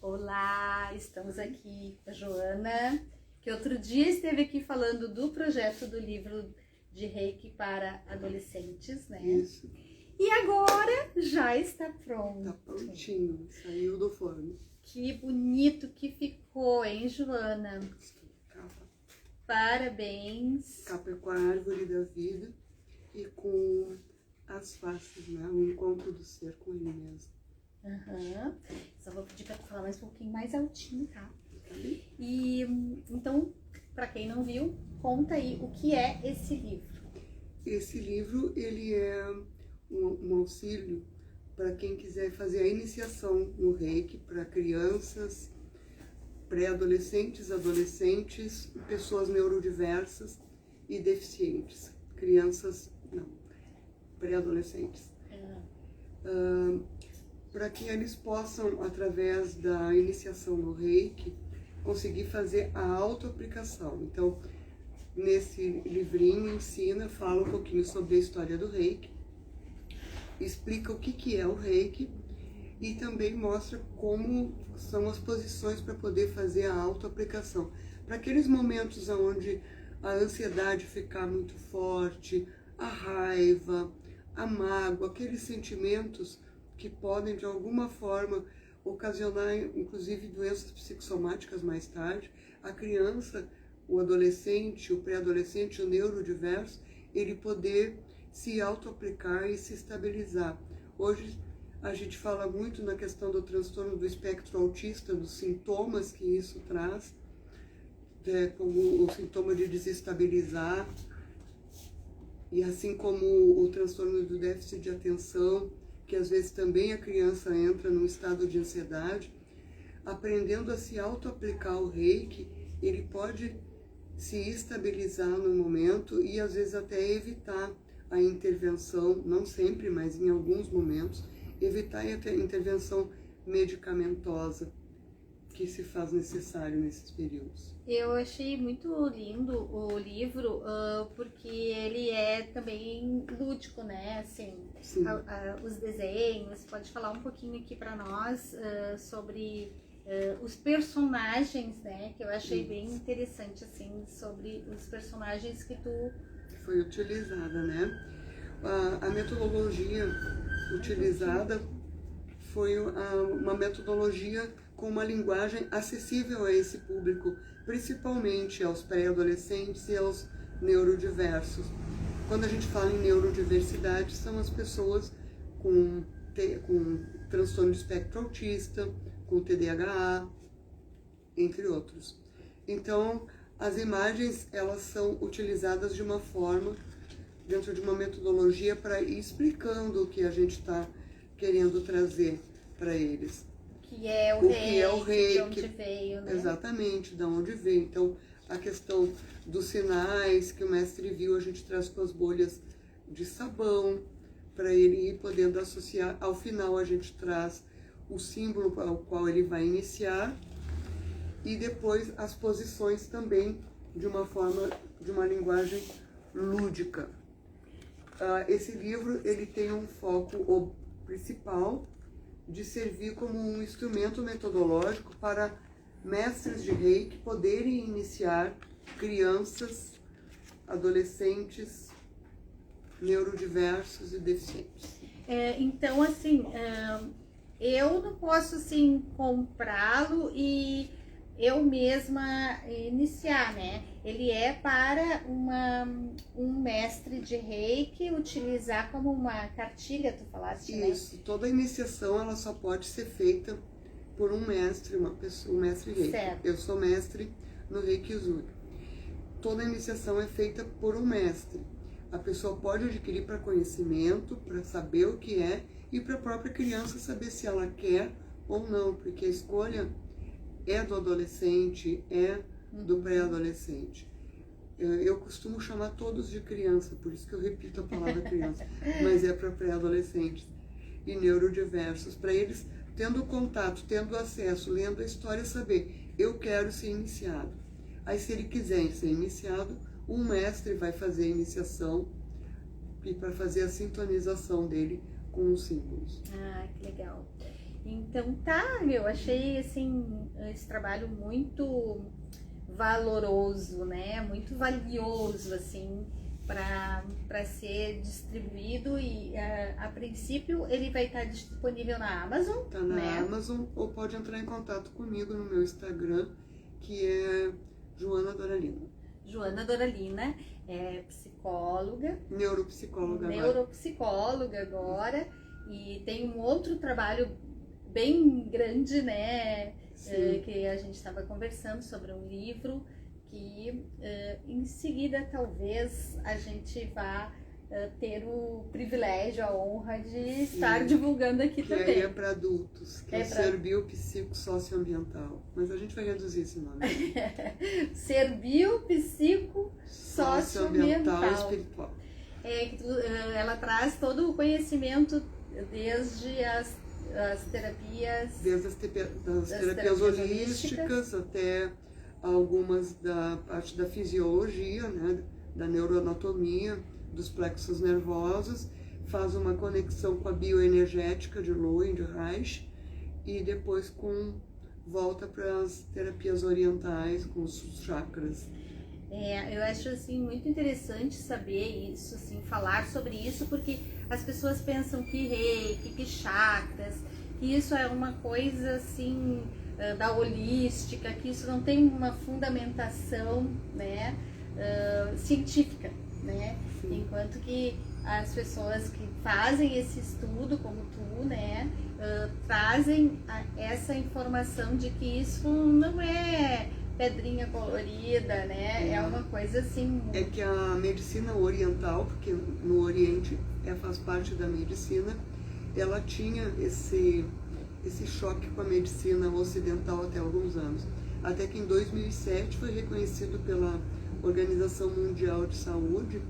Olá, estamos aqui com a Joana, que outro dia esteve aqui falando do projeto do livro de Reiki para adolescentes, né? Isso. E agora já está pronto. Tá prontinho, saiu do forno. Que bonito que ficou, hein, Joana? Capa. Parabéns. Capa é com a árvore da vida e com as faces, né? O encontro do ser com ele mesmo. Aham. Só vou pedir para tu falar mais um pouquinho mais altinho, tá? Tá bem? E então, para quem não viu, conta aí o que é esse livro. Esse livro, ele é um auxílio para quem quiser fazer a iniciação no Reiki para crianças, pré-adolescentes, adolescentes, pessoas neurodiversas e deficientes. Crianças, não, pré-adolescentes. Para que eles possam, através da iniciação no Reiki, conseguir fazer a autoaplicação. Então, nesse livrinho ensina, fala um pouquinho sobre a história do Reiki, explica o que é o Reiki e também mostra como são as posições para poder fazer a autoaplicação. Para aqueles momentos onde a ansiedade ficar muito forte, a raiva, a mágoa, aqueles sentimentos que podem de alguma forma ocasionar inclusive doenças psicossomáticas mais tarde, a criança, o adolescente, o pré-adolescente, o neurodiverso, ele poder se auto-aplicar e se estabilizar. Hoje a gente fala muito na questão do transtorno do espectro autista, dos sintomas que isso traz, como o sintoma de desestabilizar, e assim como o transtorno do déficit de atenção, que às vezes também a criança entra num estado de ansiedade. Aprendendo a se auto-aplicar o Reiki, ele pode se estabilizar no momento e às vezes até evitar a intervenção, não sempre, mas em alguns momentos, evitar a intervenção medicamentosa que se faz necessário nesses períodos. Eu achei muito lindo o livro, porque ele é também lúdico, né? Assim, os desenhos. Pode falar um pouquinho aqui para nós sobre os personagens, né? Que eu achei bem interessante, assim, sobre os personagens que tu... Foi utilizada, né? A metodologia utilizada foi uma metodologia com uma linguagem acessível a esse público, principalmente aos pré-adolescentes e aos neurodiversos. Quando a gente fala em neurodiversidade, são as pessoas com transtorno de espectro autista, com TDAH, entre outros. Então, as imagens, elas são utilizadas de uma forma, dentro de uma metodologia, para ir explicando o que a gente está querendo trazer para eles. Que é o Reiki, de onde veio, né? Exatamente, de onde veio. Então, a questão dos sinais que o mestre viu, a gente traz com as bolhas de sabão, para ele ir podendo associar. Ao final, a gente traz o símbolo ao qual ele vai iniciar e depois as posições também de uma forma, de uma linguagem lúdica. Esse livro, ele tem um foco principal de servir como um instrumento metodológico para mestres de Reiki poderem iniciar crianças, adolescentes, neurodiversos e deficientes. Então, assim, eu não posso, assim, comprá-lo e eu mesma iniciar, né? Ele é para um mestre de Reiki utilizar como uma cartilha, tu falaste, né? Isso, toda iniciação ela só pode ser feita por um mestre, um mestre Reiki. Certo. Eu sou mestre no Reiki Usui. Toda iniciação é feita por um mestre. A pessoa pode adquirir para conhecimento, para saber o que é, e para a própria criança saber se ela quer ou não, porque a escolha é do adolescente, é do pré-adolescente. Eu costumo chamar todos de criança, por isso que eu repito a palavra criança, mas é para pré-adolescentes e neurodiversos, para eles tendo contato, tendo acesso, lendo a história, saber, eu quero ser iniciado. Aí se ele quiser ser iniciado, um mestre vai fazer a iniciação e para fazer a sintonização dele com os símbolos. Ah, que legal. Então tá, eu achei assim esse trabalho muito valoroso, né? Muito valioso assim para ser distribuído e a princípio ele vai estar disponível na Amazon. Tá na né? Amazon, ou pode entrar em contato comigo no meu Instagram, que é Joana Doralina. Joana Doralina é psicóloga, neuropsicóloga agora, e tem um outro trabalho bem grande, né? Que a gente estava conversando sobre um livro que em seguida talvez a gente vá ter o privilégio, a honra de estar divulgando aqui que também. Que aí é para adultos, que é o Ser Biopsico-Socioambiental. Mas a gente vai reduzir esse nome. Ser Biopsico-Socioambiental Espiritual. Ela traz todo o conhecimento desde as terapias... Desde as terapias holísticas até algumas da parte da fisiologia, né, da neuroanatomia, dos plexos nervosos, faz uma conexão com a bioenergética de Lowen, de Reich, e depois volta para as terapias orientais, com os chakras. Eu acho assim muito interessante saber isso, assim, falar sobre isso, porque as pessoas pensam que reiki, que chakras, que isso é uma coisa assim da holística, que isso não tem uma fundamentação, né, científica, né? Sim. Enquanto que as pessoas que fazem esse estudo, como tu, né, trazem essa informação de que isso não é pedrinha colorida, né? É uma coisa assim... É que a medicina oriental, porque no Oriente faz parte da medicina, ela tinha esse choque com a medicina ocidental até alguns anos. Até que em 2007 foi reconhecido pela Organização Mundial de Saúde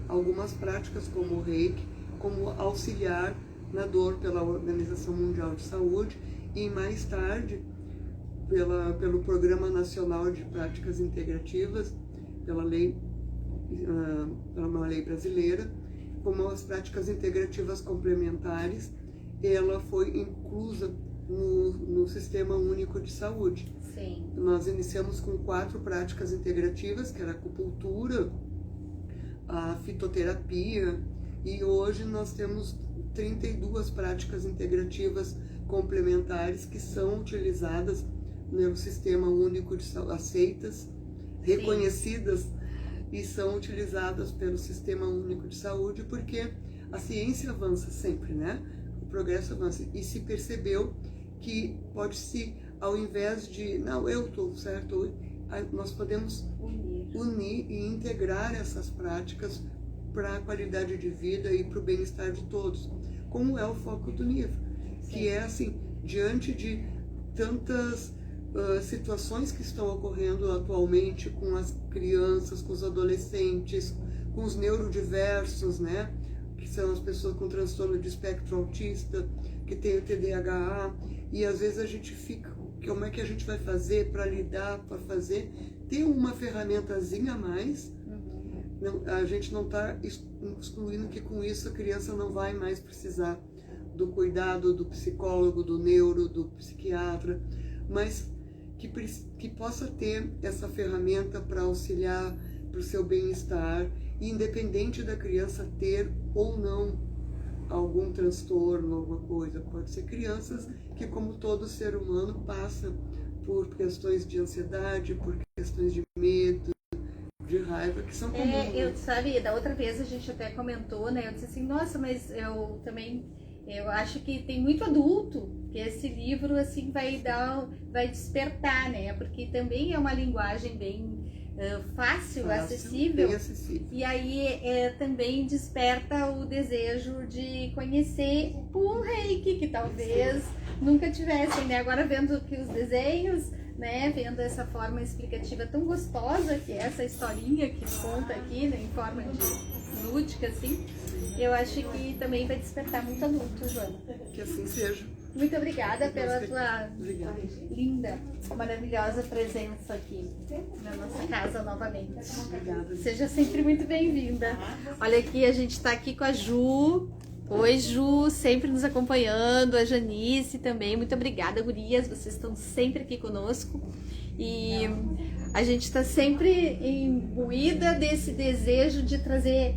algumas práticas como o reiki, como auxiliar na dor pela Organização Mundial de Saúde, e mais tarde pelo Programa Nacional de Práticas Integrativas, pela uma lei brasileira, como as práticas integrativas complementares, ela foi inclusa no Sistema Único de Saúde. Sim. Nós iniciamos com 4 práticas integrativas, que era a acupuntura, a fitoterapia, e hoje nós temos 32 práticas integrativas complementares que são utilizadas no Sistema Único de Saúde, aceitas, reconhecidas, e são utilizadas pelo Sistema Único de Saúde, porque a ciência avança sempre, né? O progresso avança, e se percebeu que pode-se, ao invés de, não, eu estou certo, nós podemos unir e integrar essas práticas para a qualidade de vida e para o bem-estar de todos, como é o foco do livro. Sim. Que é assim, diante de tantas situações que estão ocorrendo atualmente com as crianças, com os adolescentes, com os neurodiversos, né? Que são as pessoas com transtorno de espectro autista, que tem o TDAH, e às vezes a gente fica, como é que a gente vai fazer para lidar, para fazer? Tem uma ferramentazinha a mais. Não, a gente não está excluindo que com isso a criança não vai mais precisar do cuidado do psicólogo, do neuro, do psiquiatra, mas que possa ter essa ferramenta para auxiliar para o seu bem-estar, independente da criança ter ou não algum transtorno, alguma coisa. Pode ser crianças que, como todo ser humano, passa por questões de ansiedade, por questões de medo, de raiva, que são comuns. Sabe, da outra vez a gente até comentou, né? Eu disse assim, nossa, mas eu acho que tem muito adulto que esse livro assim vai despertar, né? Porque também é uma linguagem bem fácil, acessível. Bem acessível. E aí também desperta o desejo de conhecer um reiki que talvez nunca tivessem, né? Agora vendo aqui os desenhos, né? Vendo essa forma explicativa tão gostosa que é essa historinha que conta aqui, né? Em forma de lúdica, assim. Eu acho que também vai despertar muito adulto, Joana. Que assim seja. Muito obrigada pela tua linda, maravilhosa presença aqui na nossa casa novamente. Obrigada. Seja sempre muito bem-vinda. Olha aqui, a gente está aqui com a Ju, Oi, Ju, sempre nos acompanhando, a Janice também, muito obrigada, gurias, vocês estão sempre aqui conosco e a gente está sempre imbuída desse desejo de trazer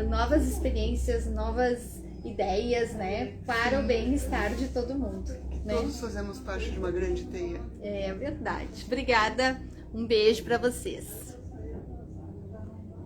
novas experiências, novas ideias, né, para o bem-estar de todo mundo. Né? Todos fazemos parte de uma grande teia. É verdade. Obrigada, um beijo para vocês.